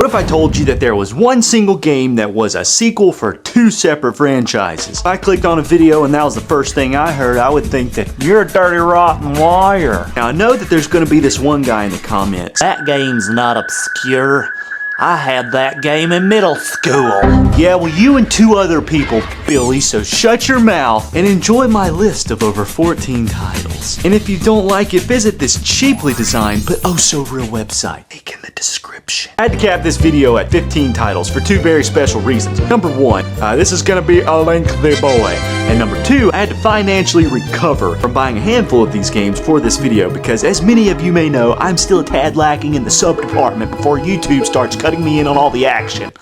What if I told you that there was one single game that was a sequel for two separate franchises? If I clicked on a video and that was the first thing I heard, I would think that you're a dirty rotten liar. Now I know that there's going to be this one guy in the comments. That game's not obscure. I had that game in middle school. Yeah, well, you and two other people, Billy, so shut your mouth and enjoy my list of over 14 titles. And if you don't like it, visit this cheaply designed but oh so real website, link in the description. I had to cap this video at 15 titles for two very special reasons. Number one, this is gonna be a lengthy boy. And number two, I had to financially recover from buying a handful of these games for this video because as many of you may know, I'm still a tad lacking in the sub department before YouTube starts cutting me in on all the action.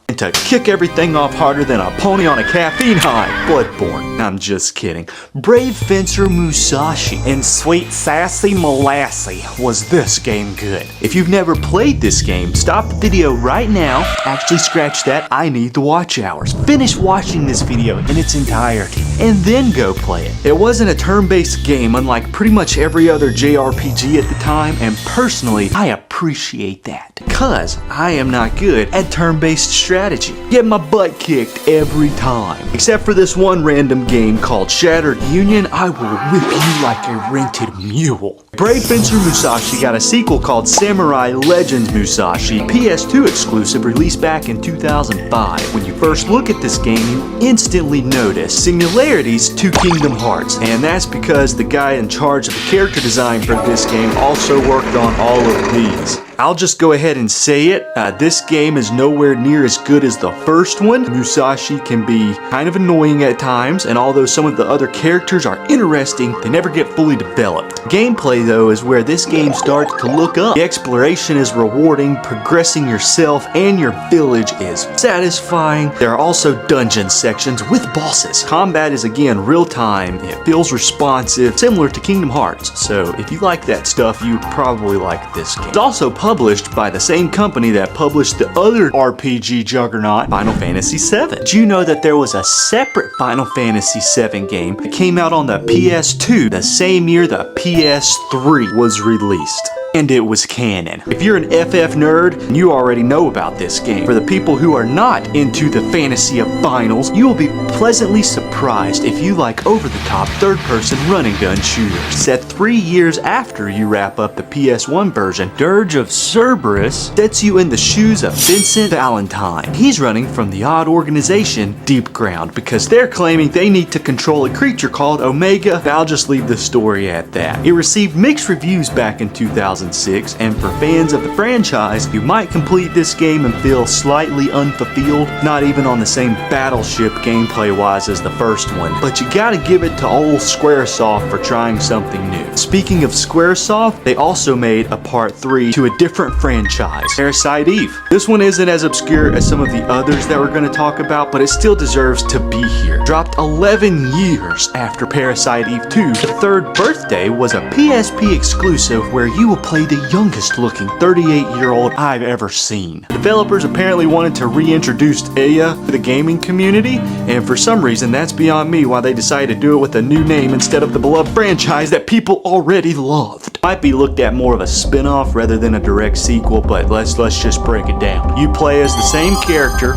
And to kick everything off harder than a pony on a caffeine high, Bloodborne. I'm just kidding. Brave Fencer Musashi and Sweet Sassy Molassy. Was this game good? If you've never played this game, stop the video right now. Actually, scratch that. I need the watch hours. Finish watching this video in its entirety and then go play it. It wasn't a turn-based game unlike pretty much every other JRPG at the time, and personally, I appreciate that because I am not good at turn-based strategy. Get my butt kicked every time. Except for this one random game called Shattered Union, I will whip you like a rented mule. Brave Fencer Musashi got a sequel called Samurai Legends Musashi, PS2 exclusive, released back in 2005. When you first look at this game, you instantly notice similarities to Kingdom Hearts, and that's because the guy in charge of the character design for this game also worked on all of these. I'll just go ahead and say it, this game is nowhere near as good as the first one. Musashi can be kind of annoying at times, and although some of the other characters are interesting, they never get fully developed. Gameplay though is where this game starts to look up. The exploration is rewarding, progressing yourself and your village is satisfying. There are also dungeon sections with bosses. Combat is again real time, it feels responsive, similar to Kingdom Hearts, so if you like that stuff, you probably like this game. It's also published by the same company that published the other RPG juggernaut, Final Fantasy VII. Did you know that there was a separate Final Fantasy VII game that came out on the PS2 the same year the PS3 was released? And it was canon. If you're an FF nerd, you already know about this game. For the people who are not into the fantasy of finals, you will be pleasantly surprised if you like over-the-top third-person running gun shooters. Set 3 years after you wrap up the PS1 version, Dirge of Cerberus sets you in the shoes of Vincent Valentine. He's running from the odd organization Deep Ground because they're claiming they need to control a creature called Omega. I'll just leave the story at that. It received mixed reviews back in 2006, and for fans of the franchise, you might complete this game and feel slightly unfulfilled, not even on the same battleship gameplay-wise as the first one. But you gotta give it to old Squaresoft for trying something new. Speaking of Squaresoft, they also made a part 3 to a different franchise, Parasite Eve. This one isn't as obscure as some of the others that we're gonna talk about, but it still deserves to be here. Dropped 11 years after Parasite Eve 2, the third birthday was a PSP exclusive where you will play the youngest looking 38-year-old I've ever seen. Developers apparently wanted to reintroduce Aya to the gaming community, and for some reason that's beyond me why they decided to do it with a new name instead of the beloved franchise that people already loved. Might be looked at more of a spin-off rather than a direct sequel, but let's just break it down. You play as the same character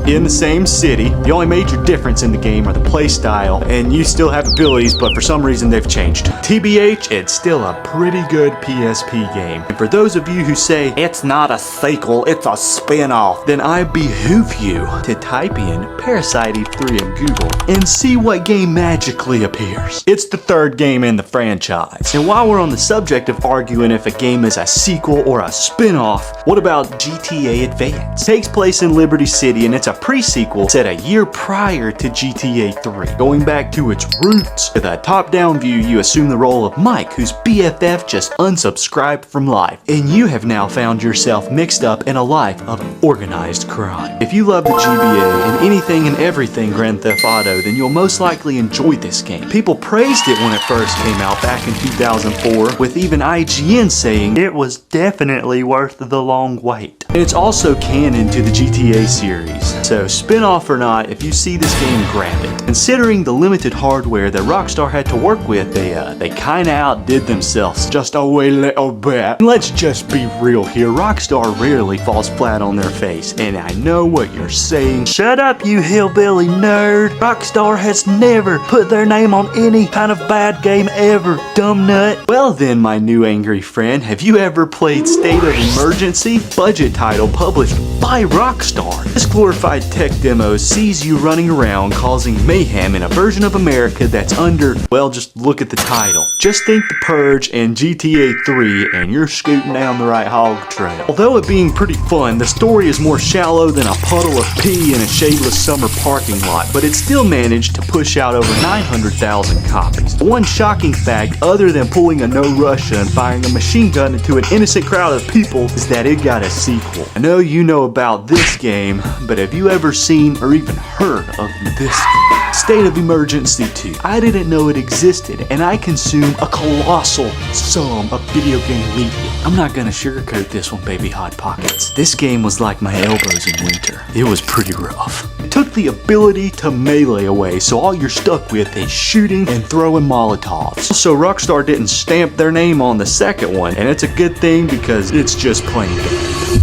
in the same city. The only major difference in the game are the playstyle, and you still have abilities, but for some reason they've changed. TBH, it's still a pretty good PSP game. And for those of you who say, It's not a sequel, it's a spin-off, then I behoove you to type in Parasite Eve 3 in Google and see what game magically appears. It's the third game in the franchise. And while we're on the subject of arguing if a game is a sequel or a spin-off, what about GTA Advance? It takes place in Liberty City and it's a pre-sequel set a year prior to GTA 3. Going back to its roots, with a top-down view, you assume the role of Mike, whose BFF just unsubscribed from life, and you have now found yourself mixed up in a life of organized crime. If you love the GBA and anything and everything Grand Theft Auto, then you'll most likely enjoy this game. People praised it when it first came out back in 2004, with even IGN saying it was definitely worth the long wait. And it's also canon to the GTA series. So spin-off or not, if you see this game, grab it. Considering the limited hardware that Rockstar had to work with, they kinda outdid themselves just a wee little bit. And let's just be real here, Rockstar rarely falls flat on their face. And I know what you're saying. Shut up, you hillbilly nerd. Rockstar has never put their name on any kind of bad game ever, dumb nut. Well then, my new angry friend, have you ever played State of Emergency? Budget title published by Rockstar. This glorified tech demo sees you running around causing mayhem in a version of America that's under, well, just look at the title. Just think The Purge and GTA 3 and you're scooting down the right hog trail. Although it being pretty fun, the story is more shallow than a puddle of pee in a shadeless summer parking lot, but it still managed to push out over 900,000 copies. One shocking fact, other than pulling a No Russia and firing a machine gun into an innocent crowd of people, is that it got a sequel. I know you know about this game, but have you ever seen or even heard of this game? State of Emergency 2. I didn't know it existed, and I consume a colossal sum of video game media. I'm not gonna sugarcoat this one, baby Hot Pockets. This game was like my elbows in winter. It was pretty rough. It took the ability to melee away, so all you're stuck with is shooting and throwing Molotovs. So Rockstar didn't stamp their name on the second one, and it's a good thing because it's just plain bad.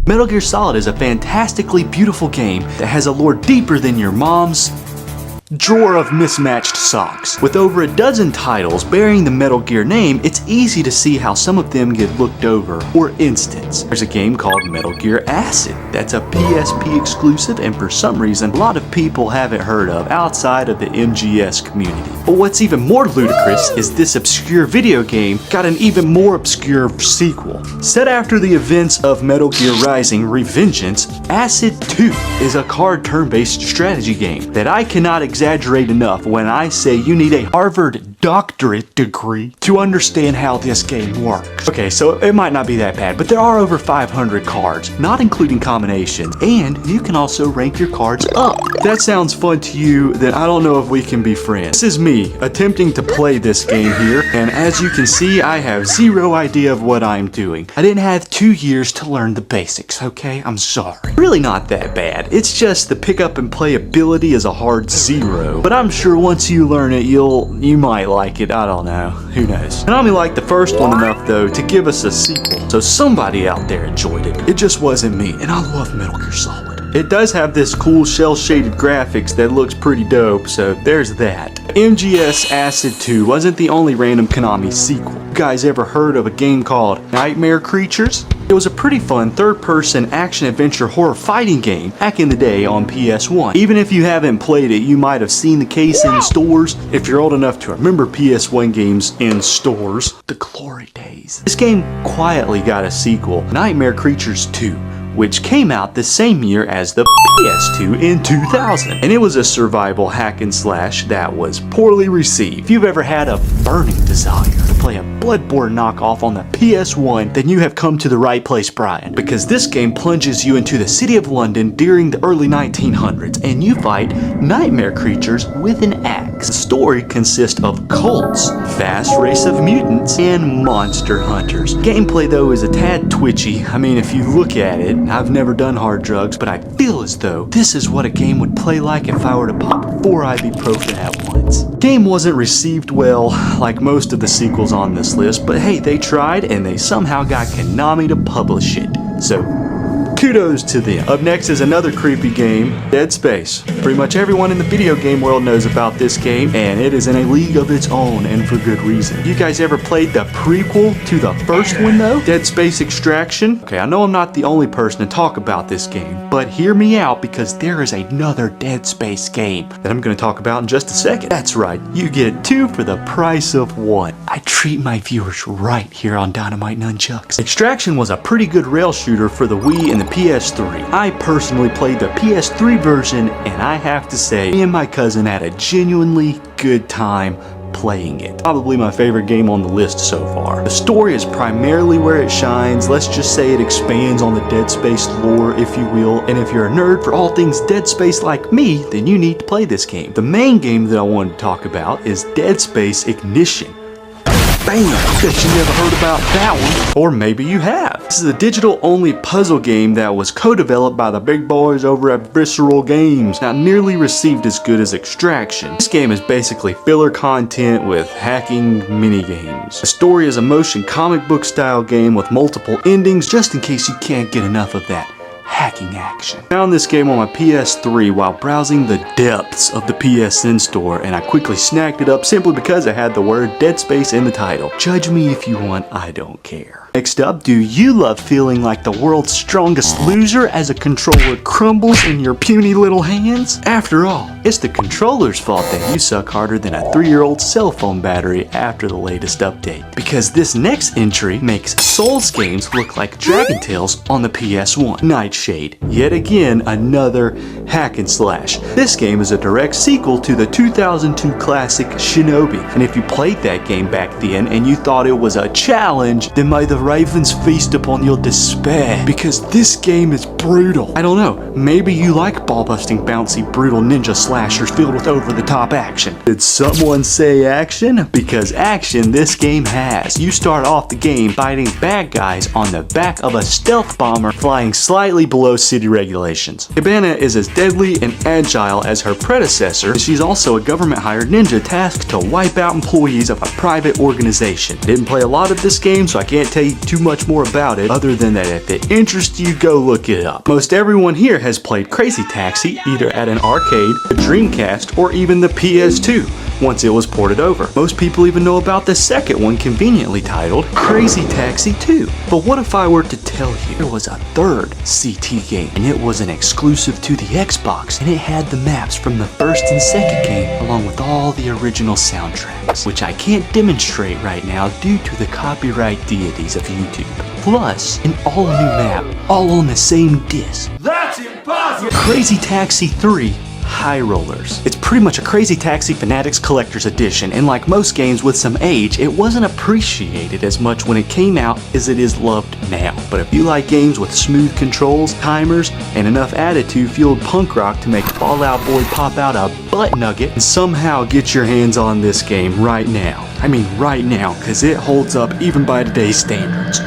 Metal Gear Solid is a fantastically beautiful game that has a lore deeper than your mom's drawer of mismatched socks. With over a dozen titles bearing the Metal Gear name, it's easy to see how some of them get looked over or instanced. There's a game called Metal Gear Acid that's a PSP exclusive and for some reason a lot of people haven't heard of outside of the MGS community. But what's even more ludicrous is this obscure video game got an even more obscure sequel. Set after the events of Metal Gear Rising Revengeance, Acid 2 is a card turn-based strategy game that I cannot exaggerate enough when I say you need a Harvard doctorate degree to understand how this game works. Okay, so it might not be that bad, but there are over 500 cards, not including combinations, and you can also rank your cards up. If that sounds fun to you, then I don't know if we can be friends. This is me attempting to play this game here, and as you can see, I have zero idea of what I'm doing. I didn't have 2 years to learn the basics, okay? I'm sorry. Really not that bad. It's just the pick up and play ability is a hard 0, but I'm sure once you learn it, you might like it. I don't know. Who knows? And I only liked the first one enough though to give us a sequel, so somebody out there enjoyed it. It just wasn't me, and I love Metal Gear Solid. It does have this cool shell-shaded graphics that looks pretty dope, so there's that. MGS Acid 2 wasn't the only random Konami sequel. You guys ever heard of a game called Nightmare Creatures? It was a pretty fun third-person action-adventure horror fighting game back in the day on PS1. Even if you haven't played it, you might have seen the case in stores. If you're old enough to remember PS1 games in stores, the glory days. This game quietly got a sequel, Nightmare Creatures 2, which came out the same year as the PS2 in 2000. And it was a survival hack and slash that was poorly received. If you've ever had a burning desire to play a Bloodborne knockoff on the PS1, then you have come to the right place, Brian. Because this game plunges you into the city of London during the early 1900s, and you fight nightmare creatures with an axe. The story consists of cults, vast race of mutants, and monster hunters. Gameplay though is a tad twitchy. I mean, if you look at it, I've never done hard drugs, but I feel as though this is what a game would play like if I were to pop 4 ibuprofen at once. Game wasn't received well like most of the sequels on this list, but hey, they tried and they somehow got Konami to publish it. So kudos to them. Up next is another creepy game, Dead Space. Pretty much everyone in the video game world knows about this game, and it is in a league of its own, and for good reason. You guys ever played the prequel to the first one though? Dead Space Extraction? Okay, I know I'm not the only person to talk about this game, but hear me out because there is another Dead Space game that I'm going to talk about in just a second. That's right, you get 2 for the price of 1. I treat my viewers right here on Dynamite Nunchucks. Extraction was a pretty good rail shooter for the Wii and the PS3. I personally played the PS3 version, and I have to say, me and my cousin had a genuinely good time playing it. Probably my favorite game on the list so far. The story is primarily where it shines. Let's just say it expands on the Dead Space lore, if you will, and if you're a nerd for all things Dead Space like me, then you need to play this game. The main game that I wanted to talk about is Dead Space Ignition. Bam! Bet you never heard about that one. Or maybe you have. This is a digital-only puzzle game that was co-developed by the big boys over at Visceral Games. Not nearly received as good as Extraction. This game is basically filler content with hacking minigames. The story is a motion comic book style game with multiple endings, just in case you can't get enough of that hacking action. Found this game on my PS3 while browsing the depths of the PSN store, and I quickly snagged it up simply because it had the word Dead Space in the title. Judge me if you want, I don't care. Next up, do you love feeling like the world's strongest loser as a controller crumbles in your puny little hands? After all, it's the controller's fault that you suck harder than a 3-year-old cell phone battery after the latest update. Because this next entry makes Souls games look like Dragon Tales on the PS1. Nightshade, yet again another hack and slash. This game is a direct sequel to the 2002 classic Shinobi, and if you played that game back then and you thought it was a challenge, then may the ravens feast upon your despair, because this game is brutal. I don't know, maybe you like ball-busting, bouncy, brutal ninja slashers filled with over-the-top action. Did someone say action? Because action this game has. You start off the game fighting bad guys on the back of a stealth bomber flying slightly below city regulations. Cabana is as deadly and agile as her predecessor, and she's also a government-hired ninja tasked to wipe out employees of a private organization. Didn't play a lot of this game, so I can't tell you too much more about it, other than that if it interests you, go look it up. Most everyone here has played Crazy Taxi either at an arcade, a Dreamcast, or even the PS2 once it was ported over. Most people even know about the second one, conveniently titled Crazy Taxi 2. But what if I were to tell you there was a third CT game, and it was an exclusive to the Xbox, and it had the maps from the first and second game along with all the original soundtracks, which I can't demonstrate right now due to the copyright deities of YouTube. Plus, an all-new map, all on the same disc. That's impossible! Crazy Taxi 3 High Rollers. It's pretty much a Crazy Taxi Fanatics Collector's Edition, and like most games with some age, it wasn't appreciated as much when it came out as it is loved now. But if you like games with smooth controls, timers, and enough attitude-fueled punk rock to make Fall Out Boy pop out a butt nugget, and somehow get your hands on this game right now. I mean right now, because it holds up even by today's standards.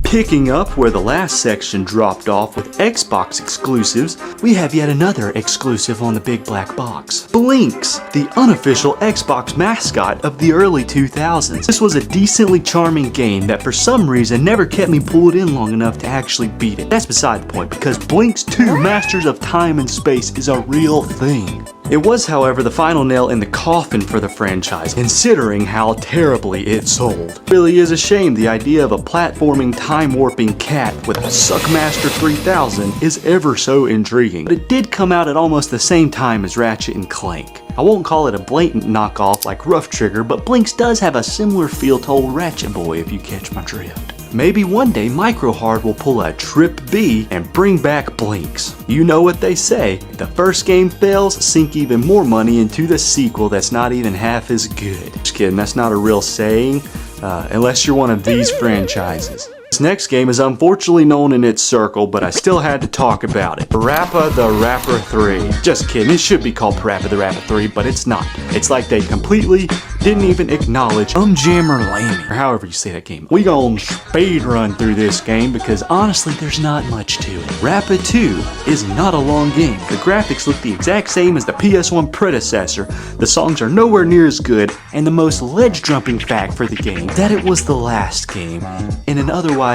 Picking up where the last section dropped off with Xbox exclusives, we have yet another exclusive on the big black box. Blinks, the unofficial Xbox mascot of the early 2000s. This was a decently charming game that for some reason never kept me pulled in long enough to actually beat it. That's beside the point, because Blinks 2 Masters of Time and Space is a real thing. It was, however, the final nail in the coffin for the franchise, considering how terribly it sold. It really is a shame the idea of a platforming, time-warping cat with a Suckmaster 3000 is ever so intriguing, but it did come out at almost the same time as Ratchet and Clank. I won't call it a blatant knockoff like Rough Trigger, but Blinks does have a similar feel to old Ratchet Boy if you catch my drift. Maybe one day Microhard will pull a Trip B and bring back Blinks. You know what they say, the first game fails, sink even more money into the sequel that's not even half as good. Just kidding, that's not a real saying, unless you're one of these franchises. This next game is unfortunately known in its circle, but I still had to talk about it. Rappa the Rapper 3. Just kidding, it should be called Parappa the Rapper 3, but it's not. It's like they completely didn't even acknowledge Jammer Lammy, or however you say that game. We gon' speed run through this game because honestly there's not much to it. Rappa 2 is not a long game. The graphics look the exact same as the PS1 predecessor, the songs are nowhere near as good, and the most ledge-jumping fact for the game, that it was the last game in an otherwise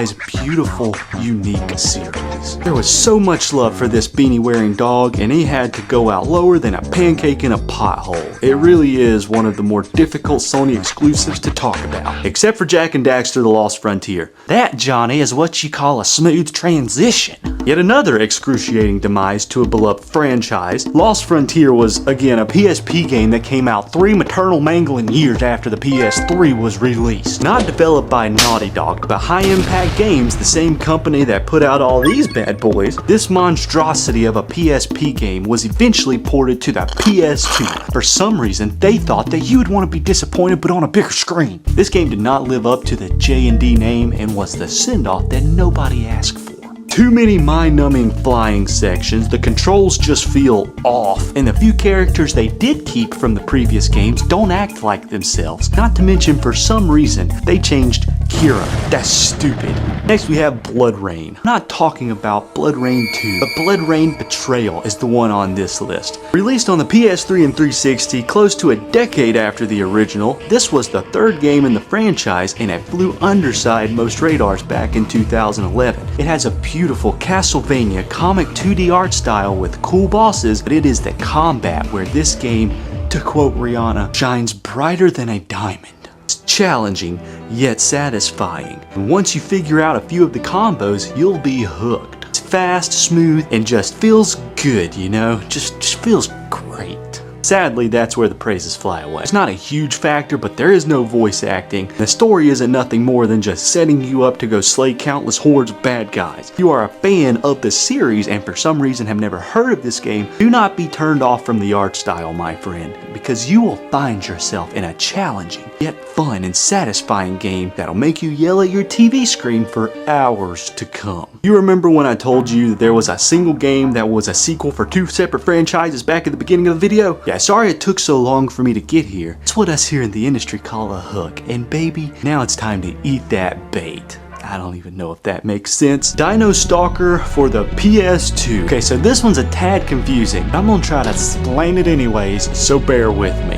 beautiful, unique series. There was so much love for this beanie-wearing dog, and he had to go out lower than a pancake in a pothole. It really is one of the more difficult Sony exclusives to talk about. Except for Jak and Daxter: The Lost Frontier. That, Johnny, is what you call a smooth transition. Yet another excruciating demise to a beloved franchise. Lost Frontier was, again, a PSP game that came out 3 maternal mangling years after the PS3 was released. Not developed by Naughty Dog, but High Impact Games, the same company that put out all these bad boys. This monstrosity of a PSP game was eventually ported to the PS2. For some reason, they thought that you would want to be disappointed but on a bigger screen. This game did not live up to the J&D name and was the send-off that nobody asked for. Too many mind-numbing flying sections, the controls just feel off, and the few characters they did keep from the previous games don't act like themselves. Not to mention, for some reason, they changed Kira. That's stupid. Next we have Blood Rain. I'm not talking about Blood Rain 2, but Blood Rain Betrayal is the one on this list. Released on the PS3 and 360 close to a decade after the original, this was the third game in the franchise and it flew underside most radars back in 2011. It has a beautiful Castlevania comic 2D art style with cool bosses, but it is the combat where this game, to quote Rihanna, shines brighter than a diamond. It's challenging, yet satisfying. And once you figure out a few of the combos, you'll be hooked. It's fast, smooth, and just feels good, you know? Just feels great. Sadly, that's where the praises fly away. It's not a huge factor, but there is no voice acting. The story isn't nothing more than just setting you up to go slay countless hordes of bad guys. If you are a fan of the series and for some reason have never heard of this game, do not be turned off from the art style, my friend, because you will find yourself in a challenging, yet fun and satisfying game that'll make you yell at your TV screen for hours to come. You remember when I told you that there was a single game that was a sequel for two separate franchises back at the beginning of the video? Yeah, sorry it took so long for me to get here. It's what us here in the industry call a hook. And baby, now it's time to eat that bait. I don't even know if that makes sense. Dino Stalker for the PS2. Okay, so this one's a tad confusing. I'm gonna try to explain it anyways, so bear with me.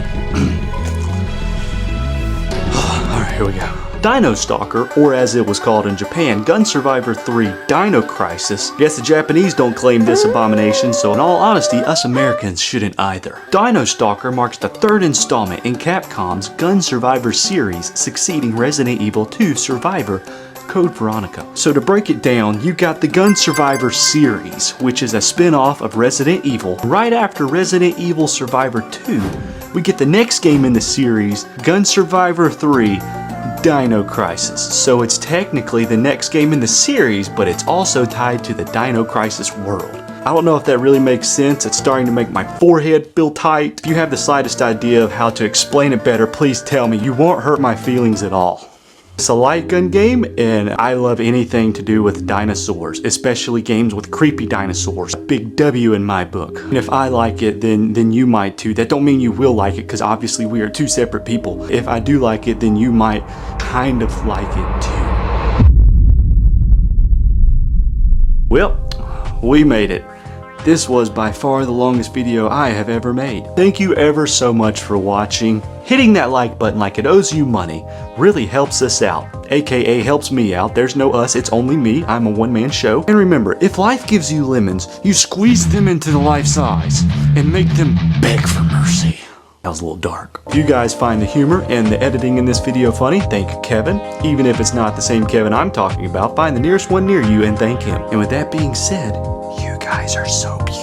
Alright, here we go. Dino Stalker, or as it was called in Japan, Gun Survivor 3 Dino Crisis. Guess the Japanese don't claim this abomination, so in all honesty, us Americans shouldn't either. Dino Stalker marks the third installment in Capcom's Gun Survivor series, succeeding Resident Evil 2 Survivor Code Veronica. So to break it down, you got the Gun Survivor series, which is a spin-off of Resident Evil. Right after Resident Evil Survivor 2, we get the next game in the series, Gun Survivor 3 Dino Crisis. So it's technically the next game in the series, but it's also tied to the Dino Crisis world. I don't know if that really makes sense. It's starting to make my forehead feel tight. If you have the slightest idea of how to explain it better, please tell me. You won't hurt my feelings at all. It's a light gun game, and I love anything to do with dinosaurs, especially games with creepy dinosaurs. Big W in my book. And if I like it, then you might too. That don't mean you will like it, because obviously we are two separate people. If I do like it, then you might kind of like it too. Well, we made it. This was by far the longest video I have ever made. Thank you ever so much for watching. Hitting that like button like it owes you money really helps us out, aka helps me out. There's no us, it's only me. I'm a one-man show. And remember, if life gives you lemons, you squeeze them into the life size and make them beg for mercy. That was a little dark. If you guys find the humor and the editing in this video funny, thank Kevin. Even if it's not the same Kevin I'm talking about, find the nearest one near you and thank him. And with that being said, you guys are so beautiful.